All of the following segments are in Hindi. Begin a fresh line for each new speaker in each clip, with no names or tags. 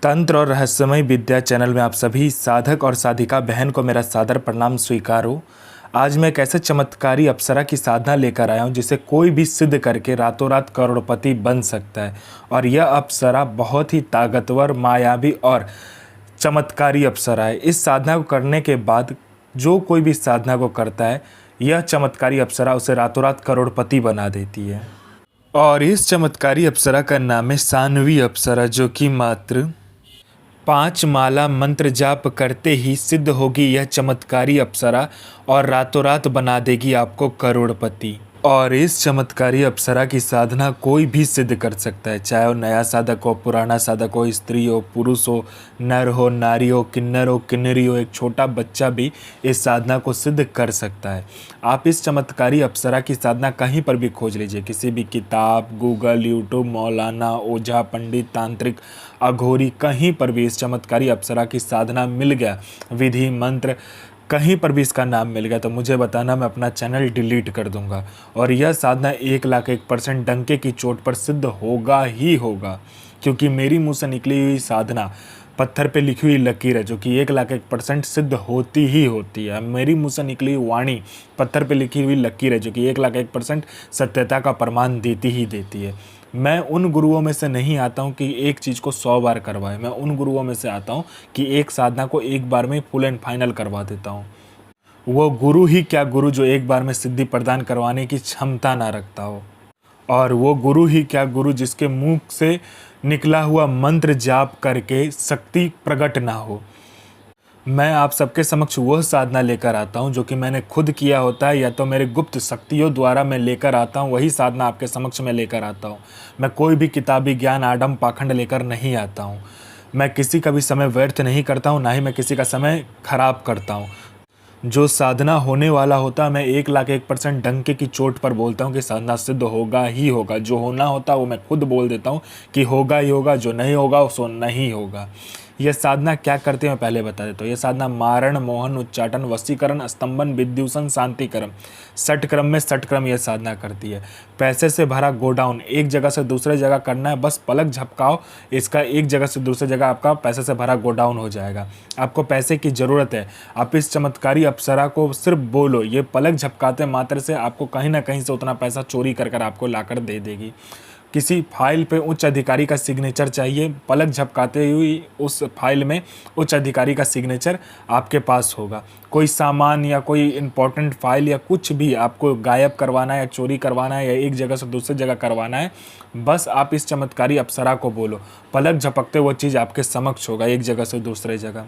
तंत्र और रहस्यमय विद्या चैनल में आप सभी साधक और साधिका बहन को मेरा सादर प्रणाम स्वीकार हो। आज मैं एक ऐसे चमत्कारी अप्सरा की साधना लेकर आया हूँ जिसे कोई भी सिद्ध करके रातों रात करोड़पति बन सकता है। और यह अप्सरा बहुत ही ताकतवर, मायावी और चमत्कारी अप्सरा है। इस साधना को करने के बाद जो कोई भी साधना को करता है, यह चमत्कारी अप्सरा उसे रातों रात करोड़पति बना देती है। और इस चमत्कारी अप्सरा का नाम है सानवी अप्सरा, जो कि मात्र 5 माला मंत्र जाप करते ही सिद्ध होगी यह चमत्कारी अप्सरा और रातों रात बना देगी आपको करोड़पति। और इस चमत्कारी अप्सरा की साधना कोई भी सिद्ध कर सकता है, चाहे वो नया साधक हो, पुराना साधक हो, स्त्री हो, पुरुष हो, नर हो, नारी हो, किन्नर हो, किन्नरी हो, एक छोटा बच्चा भी इस साधना को सिद्ध कर सकता है। आप इस चमत्कारी अप्सरा की साधना कहीं पर भी खोज लीजिए, किसी भी किताब, गूगल, यूट्यूब, मौलाना, ओझा, पंडित, तांत्रिक, अघोरी, कहीं पर भी इस चमत्कारी अप्सरा की साधना मिल गया, विधि मंत्र कहीं पर भी इसका नाम मिल गया तो मुझे बताना, मैं अपना चैनल डिलीट कर दूंगा। और यह साधना 1,01% डंके की चोट पर सिद्ध होगा ही होगा, क्योंकि मेरी मुंह से निकली हुई साधना पत्थर पे लिखी हुई लकीर है, जो कि 1,01% सिद्ध होती ही होती है। मेरी मुंह से निकली हुई वाणी पत्थर पे लिखी हुई लकीर है, जो कि 1,01% सत्यता का प्रमाण देती ही देती है। मैं उन गुरुओं में से नहीं आता हूँ कि एक चीज़ को 100 बार करवाए। मैं उन गुरुओं में से आता हूँ कि एक साधना को एक बार में फुल एंड फाइनल करवा देता हूँ। वो गुरु ही क्या गुरु जो एक बार में सिद्धि प्रदान करवाने की क्षमता ना रखता हो। और वो गुरु ही क्या गुरु जिसके मुंह से निकला हुआ मंत्र जाप करके शक्ति प्रकट ना हो। मैं आप सबके समक्ष वह साधना लेकर आता हूं जो कि मैंने खुद किया होता है, या तो मेरे गुप्त शक्तियों द्वारा मैं लेकर आता हूं, वही साधना आपके समक्ष में लेकर आता हूं। मैं कोई भी किताबी ज्ञान, आडम पाखंड लेकर नहीं आता हूं। मैं किसी का भी समय व्यर्थ नहीं करता हूं, ना ही मैं किसी का समय खराब करता हूं। जो साधना होने वाला होता है, मैं 1,01% डंके की चोट पर बोलता हूँ कि साधना सिद्ध होगा ही होगा। जो होना होता है वो मैं खुद बोल देता हूँ कि होगा ही होगा, जो नहीं होगा सो नहीं होगा। यह साधना क्या करते हैं मैं पहले बता देता हूँ। यह साधना मारण, मोहन, उच्चाटन, वशीकरण, स्तंभन, विद्युषण, शांतिक्रम, षटक्रम में षटक्रम यह साधना करती है। पैसे से भरा गोडाउन एक जगह से दूसरे जगह करना है, बस पलक झपकाओ, इसका एक जगह से दूसरी जगह आपका पैसे से भरा गोडाउन हो जाएगा। आपको पैसे की ज़रूरत है, आप इस चमत्कारी अप्सरा को सिर्फ बोलो, ये पलक झपकाते मात्र से आपको कहीं ना कहीं से उतना पैसा चोरी कर कर आपको लाकर दे देगी। किसी फाइल पे उच्च अधिकारी का सिग्नेचर चाहिए, पलक झपकाते हुई उस फाइल में उच्च अधिकारी का सिग्नेचर आपके पास होगा। कोई सामान या कोई इम्पोर्टेंट फाइल या कुछ भी आपको गायब करवाना है या चोरी करवाना है या एक जगह से दूसरी जगह करवाना है, बस आप इस चमत्कारी अप्सरा को बोलो, पलक झपकते वो चीज़ आपके समक्ष होगा एक जगह से दूसरे जगह।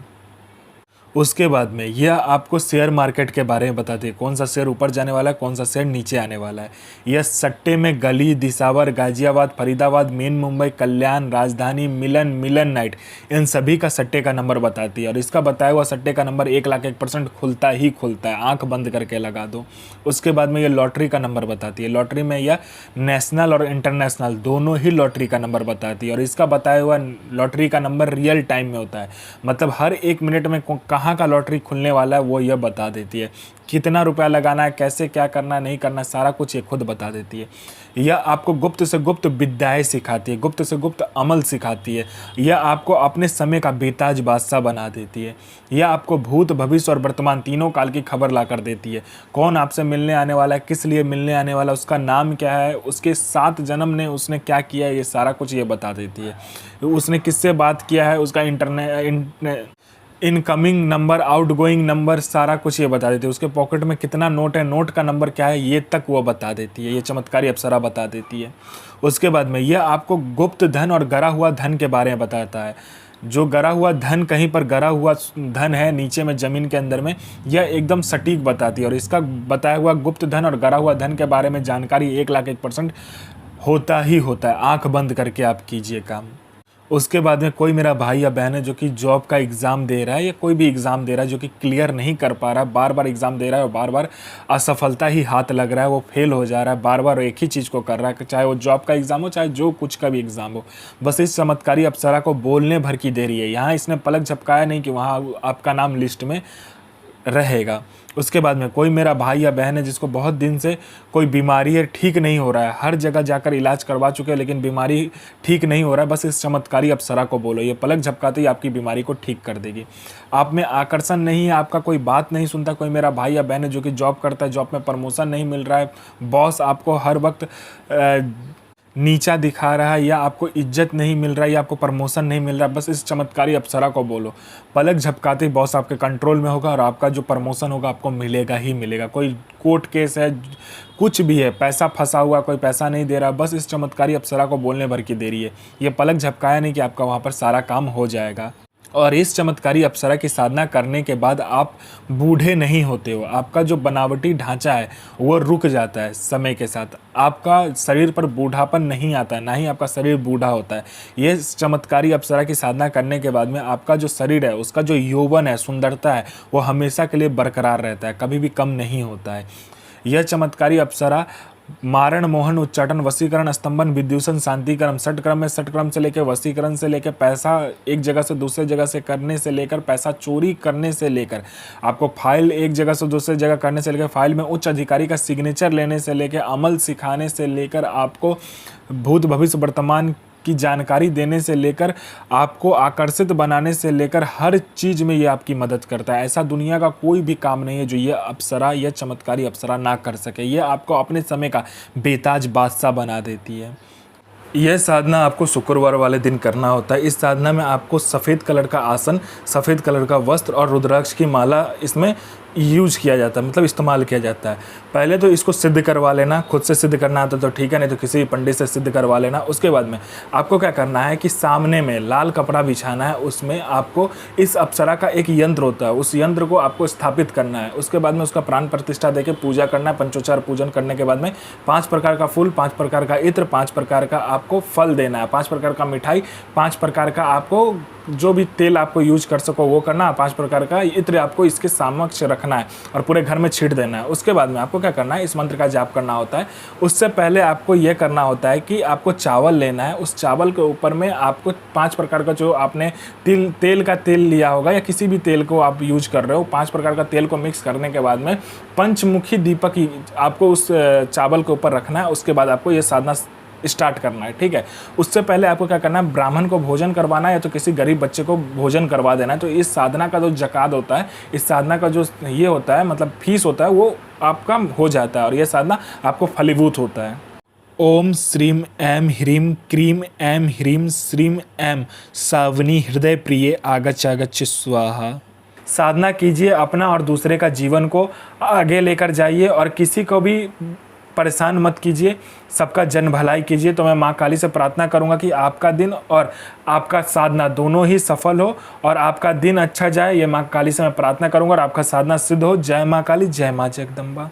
उसके बाद में यह आपको शेयर मार्केट के बारे में बताती है, कौन सा शेयर ऊपर जाने वाला है, कौन सा शेयर नीचे आने वाला है। यह सट्टे में गली, दिसावर, गाजियाबाद, फरीदाबाद, मेन मुंबई, कल्याण, राजधानी, मिलन नाइट, इन सभी का सट्टे का नंबर बताती है। और इसका बताया हुआ सट्टे का नंबर 1,01% खुलता ही खुलता है, आंख बंद करके लगा दो। उसके बाद में यह लॉटरी का नंबर बताती है। लॉटरी में यह नेशनल और इंटरनेशनल दोनों ही लॉटरी का नंबर बताती है। और इसका बताया हुआ लॉटरी का नंबर रियल टाइम में होता है, मतलब हर 1 मिनट में कहाँ का लॉटरी खुलने वाला है वो यह बता देती है। कितना रुपया लगाना है, कैसे क्या करना है, नहीं करना, सारा कुछ ये खुद बता देती है। यह आपको गुप्त से गुप्त विद्याएं सिखाती है, गुप्त से गुप्त अमल सिखाती है। यह आपको अपने समय का बेताज बादशाह बना देती है। यह आपको भूत, भविष्य और वर्तमान तीनों काल की खबर ला कर देती है। कौन आपसे मिलने आने वाला है, किस लिए मिलने आने वाला है, उसका नाम क्या है, उसके 7 जन्म ने उसने क्या किया है, ये सारा कुछ ये बता देती है। उसने किससे बात किया है, उसका इनकमिंग नंबर, आउटगोइंग नंबर, सारा कुछ ये बता देती है। उसके पॉकेट में कितना नोट है, नोट का नंबर क्या है, ये तक वो बता देती है। ये चमत्कारी अप्सरा बता देती है। उसके बाद में यह आपको गुप्त धन और गरा हुआ धन के बारे में बताता है। जो गरा हुआ धन, कहीं पर गरा हुआ धन है नीचे में ज़मीन के अंदर में, यह एकदम सटीक बताती है। और इसका बताया हुआ गुप्त धन और गरा हुआ धन के बारे में जानकारी 1,01% होता ही होता है। आंख बंद करके आप कीजिए काम। उसके बाद में कोई मेरा भाई या बहन है जो कि जॉब का एग्ज़ाम दे रहा है या कोई भी एग्ज़ाम दे रहा है, जो कि क्लियर नहीं कर पा रहा है, बार बार एग्ज़ाम दे रहा है और बार बार असफलता ही हाथ लग रहा है, वो फेल हो जा रहा है, बार बार एक ही चीज़ को कर रहा है, चाहे वो जॉब का एग्ज़ाम हो, चाहे जो कुछ का भी एग्ज़ाम हो। बस इस चमत्कारी अप्सरा को बोलने भर की देरी है। यहाँ इसने पलक झपकाया नहीं कि वहाँ आपका नाम लिस्ट में रहेगा। उसके बाद में कोई मेरा भाई या बहन है जिसको बहुत दिन से कोई बीमारी है, ठीक नहीं हो रहा है, हर जगह जाकर इलाज करवा चुके हैं लेकिन बीमारी ठीक नहीं हो रहा है, बस इस चमत्कारी अप्सरा को बोलो, ये पलक झपकाते ही आपकी बीमारी को ठीक कर देगी। आप में आकर्षण नहीं है, आपका कोई बात नहीं सुनता, कोई मेरा भाई या बहन है जो कि जॉब करता है, जॉब में प्रमोशन नहीं मिल रहा है, बॉस आपको हर वक्त नीचा दिखा रहा है, या आपको इज्जत नहीं मिल रहा है, या आपको प्रमोशन नहीं मिल रहा है, बस इस चमत्कारी अप्सरा को बोलो, पलक झपकाते ही बॉस आपके कंट्रोल में होगा और आपका जो प्रमोशन होगा आपको मिलेगा ही मिलेगा। कोई कोर्ट केस है, कुछ भी है, पैसा फंसा हुआ, कोई पैसा नहीं दे रहा, बस इस चमत्कारी अप्सरा को बोलने भर की देरी है। ये पलक झपकाया नहीं कि आपका वहाँ पर सारा काम हो जाएगा। और इस चमत्कारी अप्सरा की साधना करने के बाद आप बूढ़े नहीं होते हो, आपका जो बनावटी ढांचा है वो रुक जाता है समय के साथ, आपका शरीर पर बूढ़ापन नहीं आता है, ना ही आपका शरीर बूढ़ा होता है। ये चमत्कारी अप्सरा की साधना करने के बाद में आपका जो शरीर है, उसका जो यौवन है, सुंदरता है, वो हमेशा के लिए बरकरार रहता है, कभी भी कम नहीं होता है। यह चमत्कारी अप्सरा मारण, मोहन, उच्चाटन, वशीकरण, स्तंभन, विद्युषण, शांतिकरण, षटक्रम में षटक्रम से लेकर वशीकरण से लेकर पैसा एक जगह से दूसरे जगह से करने से लेकर पैसा चोरी करने से लेकर आपको फाइल एक जगह से दूसरे जगह करने से लेकर फाइल में उच्च अधिकारी का सिग्नेचर लेने से लेकर अमल सिखाने से लेकर आपको भूत भविष्य वर्तमान की जानकारी देने से लेकर आपको आकर्षित बनाने से लेकर हर चीज़ में ये आपकी मदद करता है। ऐसा दुनिया का कोई भी काम नहीं है जो ये अप्सरा, यह चमत्कारी अप्सरा ना कर सके। ये आपको अपने समय का बेताज बादशाह बना देती है। यह साधना आपको शुक्रवार वाले दिन करना होता है। इस साधना में आपको सफ़ेद कलर का आसन, सफ़ेद कलर का वस्त्र और रुद्राक्ष की माला इसमें यूज किया जाता है, मतलब इस्तेमाल किया जाता है। पहले तो इसको सिद्ध करवा लेना, खुद से सिद्ध करना आता तो ठीक है, नहीं तो किसी भी पंडित से सिद्ध करवा लेना। उसके बाद में आपको क्या करना है कि सामने में लाल कपड़ा बिछाना है, उसमें आपको इस अप्सरा का एक यंत्र होता है, उस यंत्र को आपको स्थापित करना है। उसके बाद में उसका प्राण प्रतिष्ठा देके पूजा करना है। पंचोचार पूजन करने के बाद में 5 प्रकार का फूल, 5 प्रकार का इत्र, 5 प्रकार का आपको फल देना है, 5 प्रकार का मिठाई, 5 प्रकार का आपको जो भी तेल आपको यूज कर सको वो करना है, 5 प्रकार का इत्र आपको इसके समक्ष रखना है और पूरे घर में छींट देना है। उसके बाद में आपको क्या करना है, इस मंत्र का जाप करना होता है। उससे पहले आपको ये करना होता है कि आपको चावल लेना है, उस चावल के ऊपर में आपको 5 प्रकार का जो आपने तेल का तेल लिया होगा या किसी भी तेल को आप यूज कर रहे हो, 5 प्रकार का तेल को मिक्स करने के बाद में पंचमुखी दीपक आपको उस चावल के ऊपर रखना है। उसके बाद आपको ये साधना स्टार्ट करना है, ठीक है। उससे पहले आपको क्या करना है, ब्राह्मण को भोजन करवाना है या तो किसी गरीब बच्चे को भोजन करवा देना है। तो इस साधना का जो जकात होता है, इस साधना का जो ये होता है मतलब फीस होता है, वो आपका हो जाता है और ये साधना आपको फलीभूत होता है। ओम श्रीम ऐं ह्रीं क्रीं ऐं ह्रीं श्रीं ऐं सावनी हृदय प्रिय आगच्छ स्वाहा। साधना कीजिए, अपना और दूसरे का जीवन को आगे लेकर जाइए और किसी को भी परेशान मत कीजिए, सबका जन भलाई कीजिए। तो मैं माँ काली से प्रार्थना करूँगा कि आपका दिन और आपका साधना दोनों ही सफल हो और आपका दिन अच्छा जाए। ये माँ काली से मैं प्रार्थना करूँगा और आपका साधना सिद्ध हो। जय माँ काली, जय माँ जगदम्बा।